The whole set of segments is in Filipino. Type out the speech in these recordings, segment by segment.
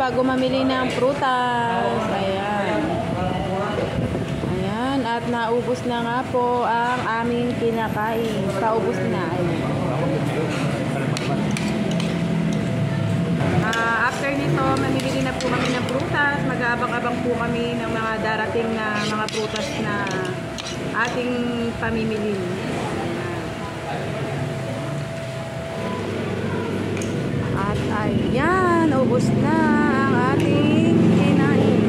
bago mamili ng prutas. Ayan. Ayan. At naubos na nga po ang aming kinakain. Paubos na. Ayan. After nito, mamimili na po kami ng prutas. Mag-aabang-abang po kami ng mga darating na mga prutas na ating pamimili. At ayan, ubos na ang ating kinain.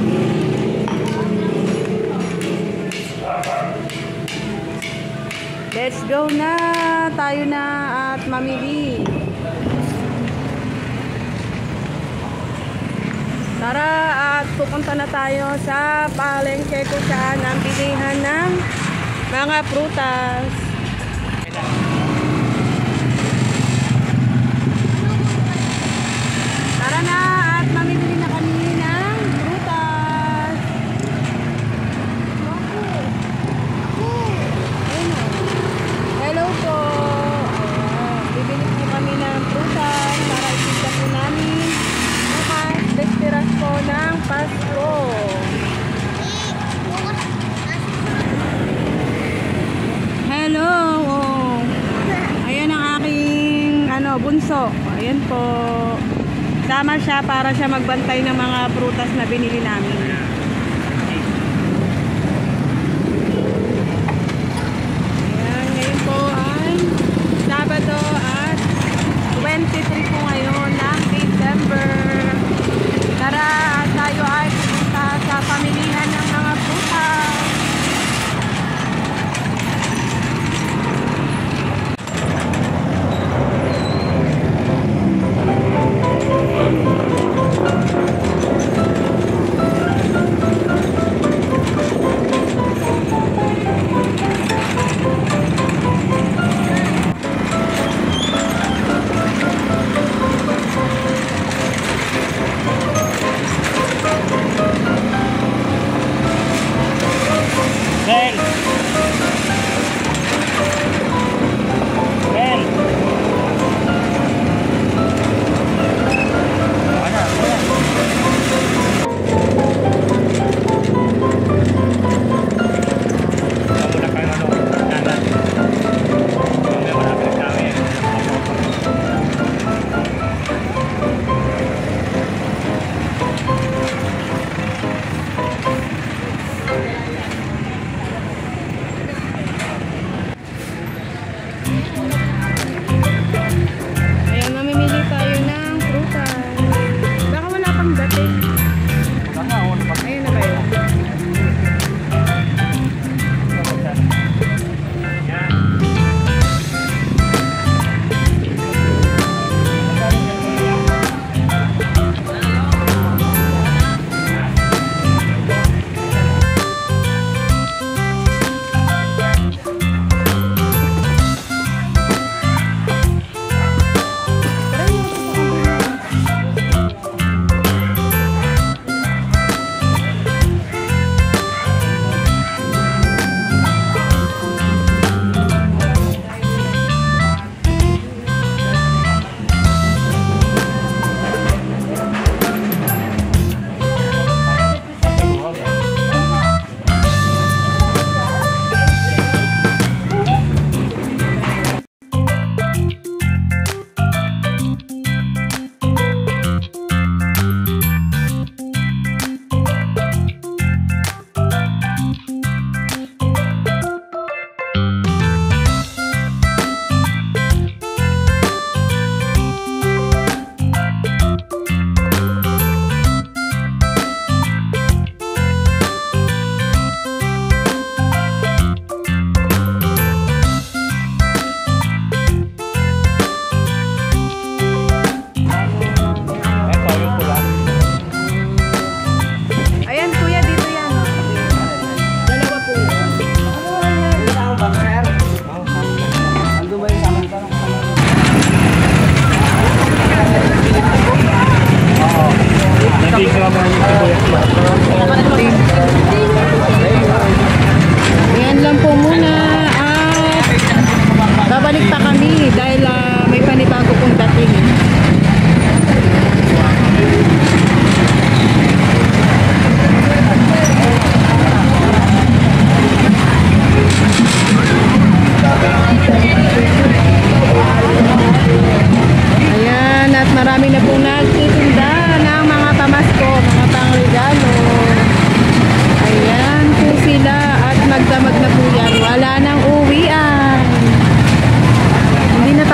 Let's go na! Tayo na at mamili. Tara at pupunta na tayo sa palengke kung saan ang bilihan ng mga prutas. Tara na at mamimili na kami ng prutas. Hello po. Bibili po kami ng prutas para itinda po namin bukas, bestiras po ng Pasko. Hello. Ayan ang aking bunso. Ayan po. Tama siya para siya magbantay ng mga prutas na binili namin. Ayan, ngayon po ay Sabado at 23 po ngayon ng December. Tara, tayo ay pupunta sa pamilihan ng mga prutas.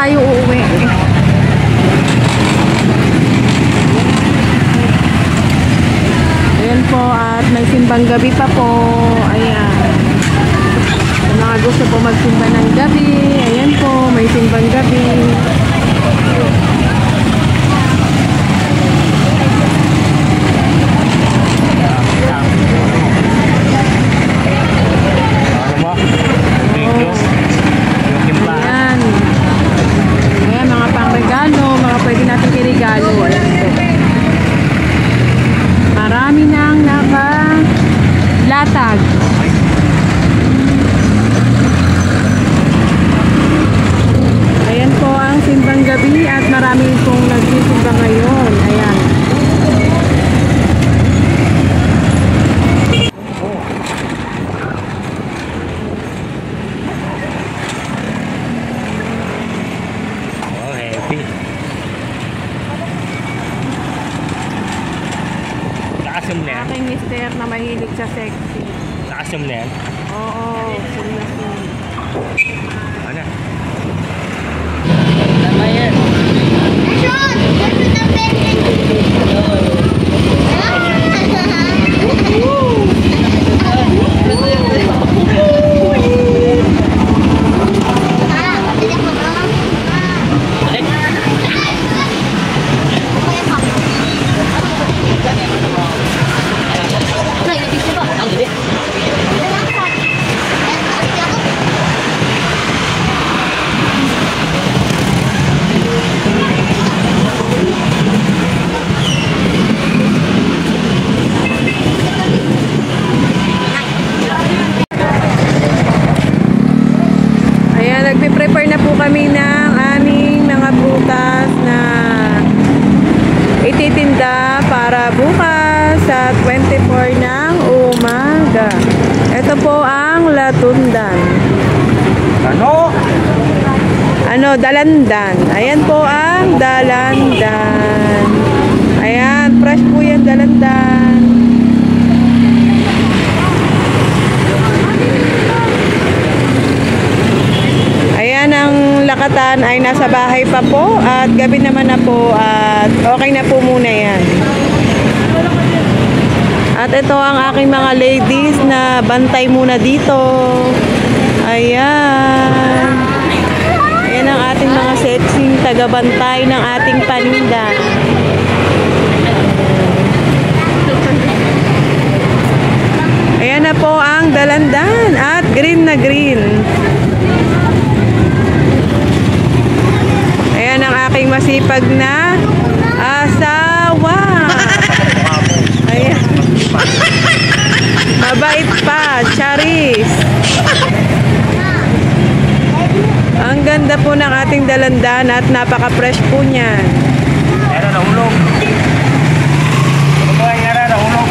tayo uuwi. Ayan po, at may simbang gabi pa po. Ayan. Sa mga gusto po magsimba ng gabi, ayan po, may simbang gabi. Pwede natin i-regalo. Ayan po. Marami nang nakalatag. Ayan po ang simbang gabi at marami pong nagsisimba ngayon. Ayan. Oh, happy. Nakasum na yan? Aking mister na mahilig sa sexy. Nakasum na yan? Oo, sumnasin. Ano? Tama yan. Nagpe-prepare na po kami ng aming mga prutas na ititinda para bukas sa 24 ng umaga. Ito po ang latundan. Ano? Dalandan. Ayan po ang dalandan. Ayan, fresh po yan, dalandan. Ayan, ang lakatan ay nasa bahay pa po at gabi naman na po at okay na po muna yan. At ito ang aking mga ladies na bantay muna dito. Ayan. Ayan ang ating mga sexing tagabantay ng ating paninda. Ayan na po ang dalandan at green na green. Ayan ang aking masipag na asawa. Ayan. Mabait pa, Charis. Ang ganda po ng ating dalandan at napaka-fresh po niyan. Era na ulog. Ano ba yung era na ulog?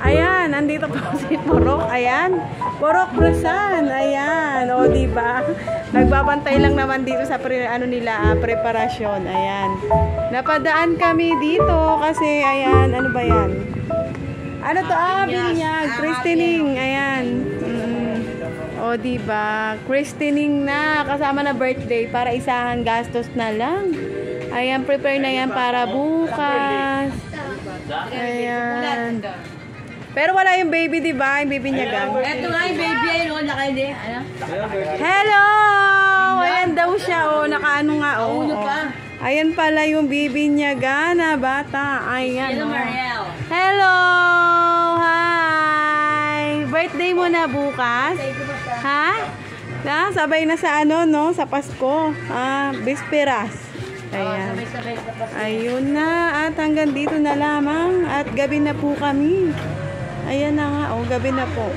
Ayan, nandito po si Porok. Ayan, Porok Brusan. Ayan, o diba? Nagbabantay lang naman dito sa preparasyon. Ayan. Napadaan kami dito kasi ayan, ano ba yan? Ano to? Binyag, christening. Ayan. O diba? Christening na kasama na birthday para isahan gastos na lang. Ayan, prepare na yan para bukas. Ayan. Pero wala yung baby, di ba? Yung baby niya gang. Eto nga yung baby ay noon nakaili. Ano? Hello! Ayan daw siya. O, nakaano nga. O, ayan pala yung baby niya gana, bata. Ayan. Hello, Mariel. Hello! Hi! birthday mo na bukas? Ha? Na, sabay na sa ano, no? Sa Pasko. Bisperas. Ayan. Sabay-sabay ka pa. Ayun na. At hanggang dito na lamang. At gabi na po kami. Ayan na nga. O, gabi na po.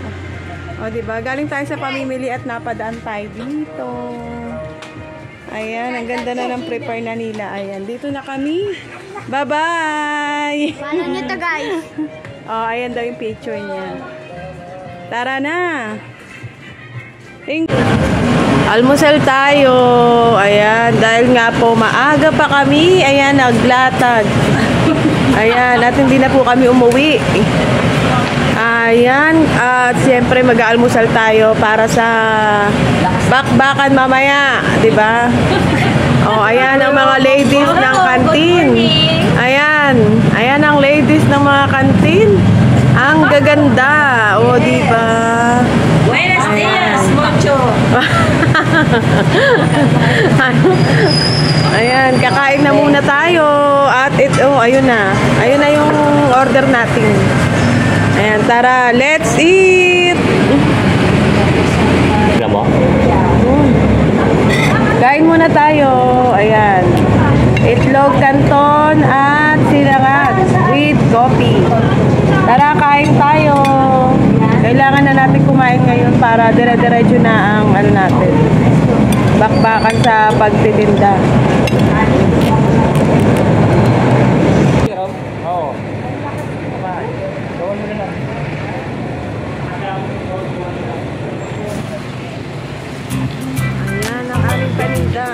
O, diba? Galing tayo sa pamimili at napadaan tayo dito. Ayan. Ang ganda na ng prepare na nila. Ayan. Dito na kami. Bye-bye! Follow nyo to, guys. Oh, ayan daw yung picture niya. Tara na! Almusal tayo. Ayan, dahil nga po maaga pa kami. Ayan, naglatag. Ayan, at hindi na po kami umuwi. Ayan, at siyempre mag-aalmusal tayo para sa bakbakan mamaya, 'di ba? Oh, ayan ang mga ladies ng kantin. Ayan, ayan ang ladies ng mga kantin. Ang gaganda, oh, 'di ba? Buenos dias, Mocho. Ayan, kakain na muna tayo. At ito, ayun na. Ayun na yung order natin. Ayan, tara, let's eat! Tignan mo. Kain muna tayo. Ayan. Itlog, canton, at sinangag with coffee. Tara, kain tayo. Kailangan na natin kumain ngayon para dire-diretso na ang ano natin. Bakbakan sa pagtitinda. Oo. Ayan ang aming paninda.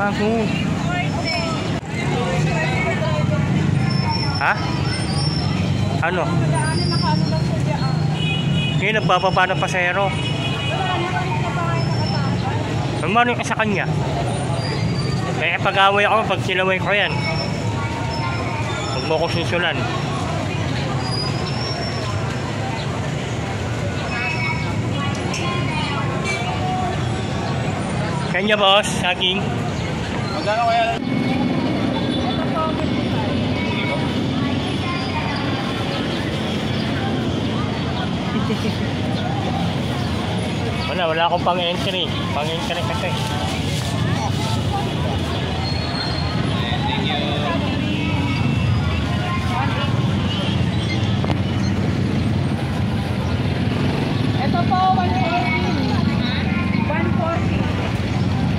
Bago. Ha? Ano? Hindi nagbababa ng pasahero. Ano yung sa kanya? Kaya pag-away ako, pag sinaway ko yan. Huwag mo ko susulan. Kanya boss, saging. Magkano kaya? Wala akong pang-entry. Pang-entry kasi. Ito po, 140.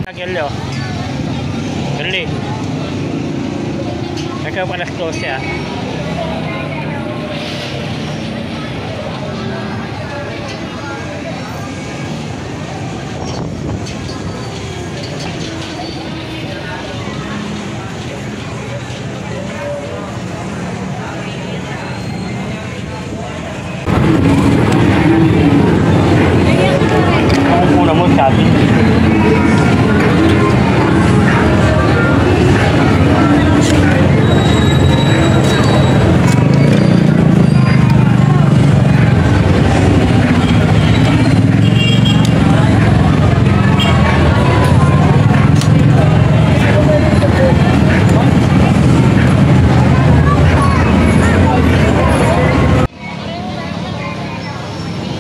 140. Nag-yelo. Dali. Nagkaw pa alas 12 ah. Ako muna mo sabi.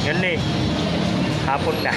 Yan eh. Hapon na.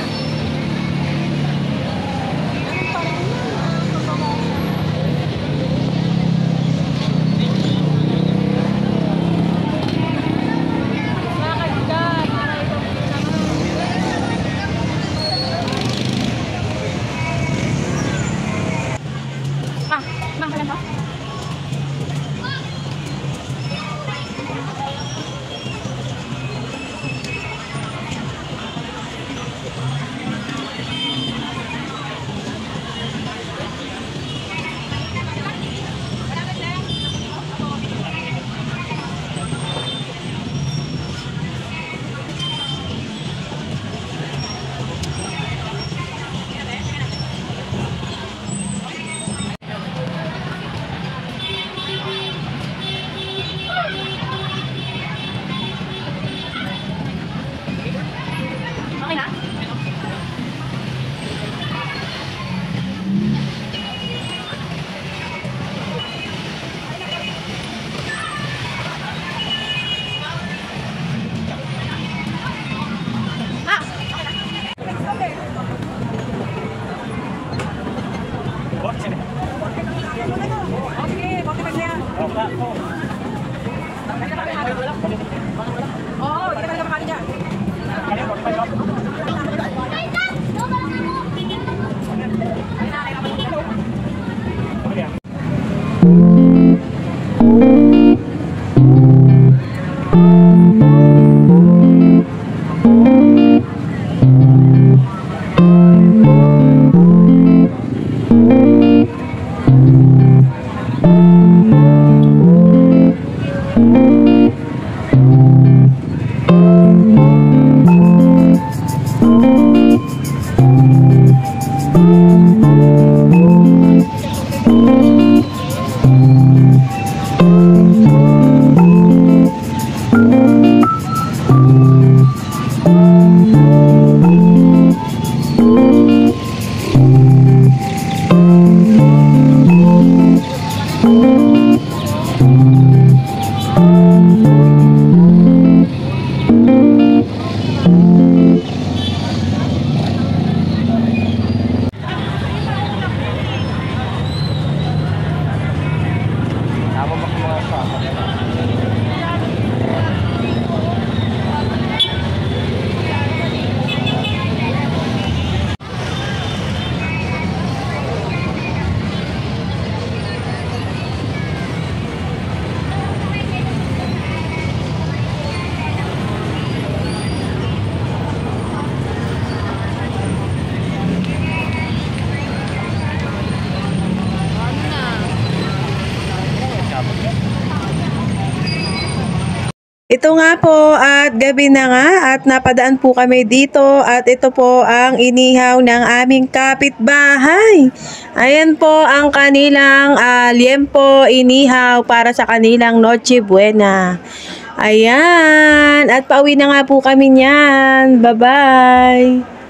Ito nga po at gabi na nga at napadaan po kami dito at ito po ang inihaw ng aming kapitbahay. Ayan po ang kanilang liempo inihaw para sa kanilang Noche Buena. Ayan at pauwi na nga po kami niyan. Bye-bye!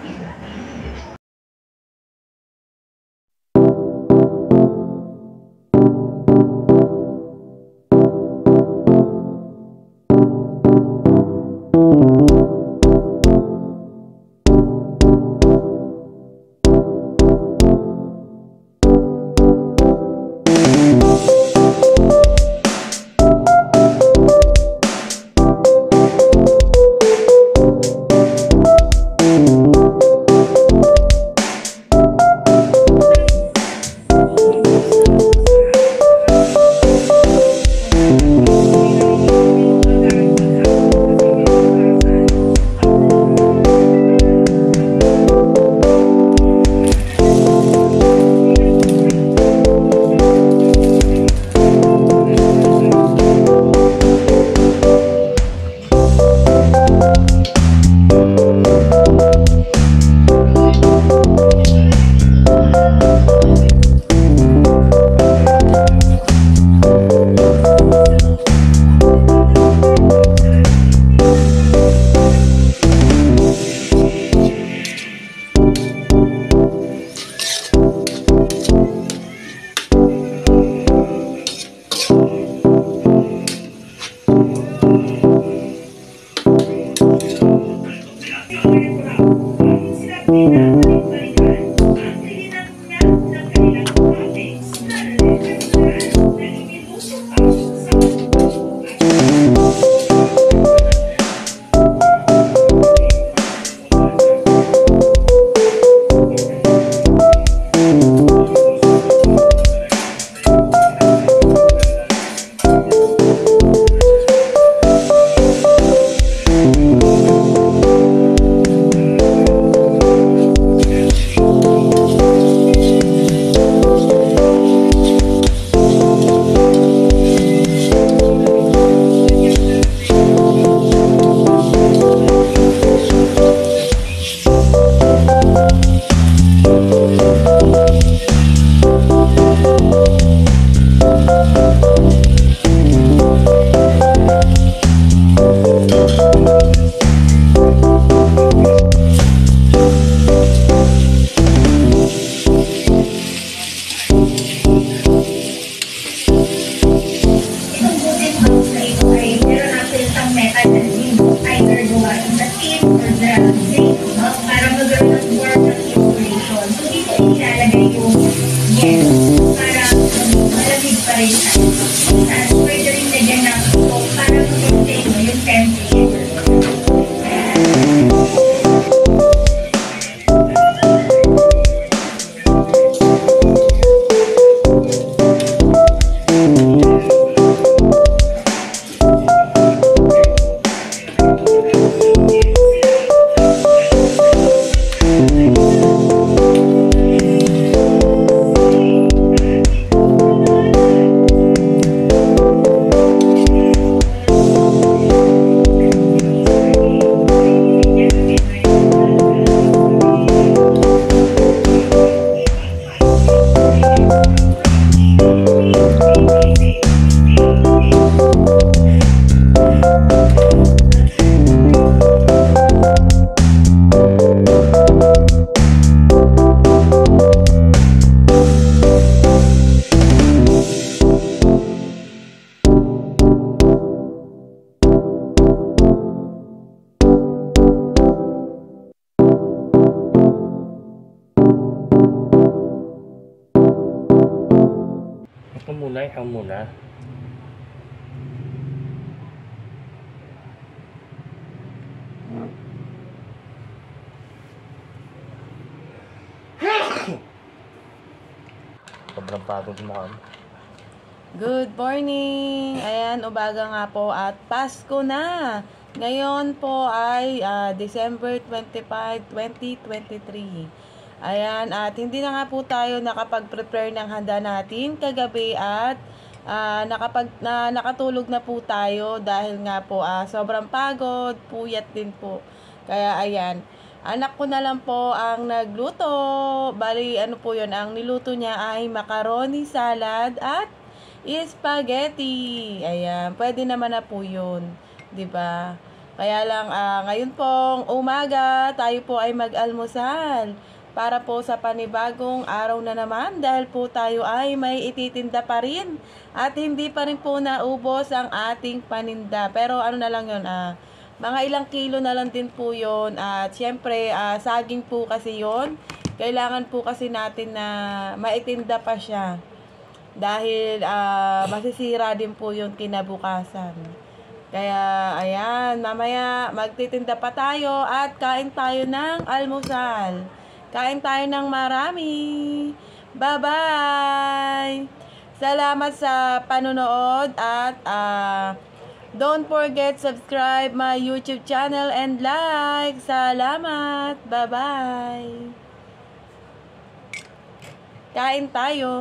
Ikaw muna. Sobrang pagod mo kami. Good morning! Ayan, umaga nga po at Pasko na! Ngayon po ay December 25, 2023. Ayan, at hindi na nga po tayo nakapag-prepare ng handa natin kagabi at nakatulog na po tayo dahil nga po sobrang pagod, puyat din po. Kaya ayan, anak ko na lang po ang nagluto. Bali, ano po yun, ang niluto niya ay macaroni salad at spaghetti. Ayan, pwede naman na po yun, 'di ba? Kaya lang, ngayon pong umaga, tayo po ay mag-almusal para po sa panibagong araw na naman dahil po tayo ay may ititinda pa rin at hindi pa rin po naubos ang ating paninda. Pero ano na lang yun, mga ilang kilo na lang din po yun. At syempre, saging po kasi yun. Kailangan po kasi natin na maitinda pa siya. Dahil masisira din po yung kinabukasan. Kaya, ayan, mamaya magtitinda pa tayo at kain tayo ng almusal. Kain tayo ng marami. Bye-bye! Salamat sa panonood at don't forget subscribe my YouTube channel and like. Salamat! Bye-bye! Kain tayo!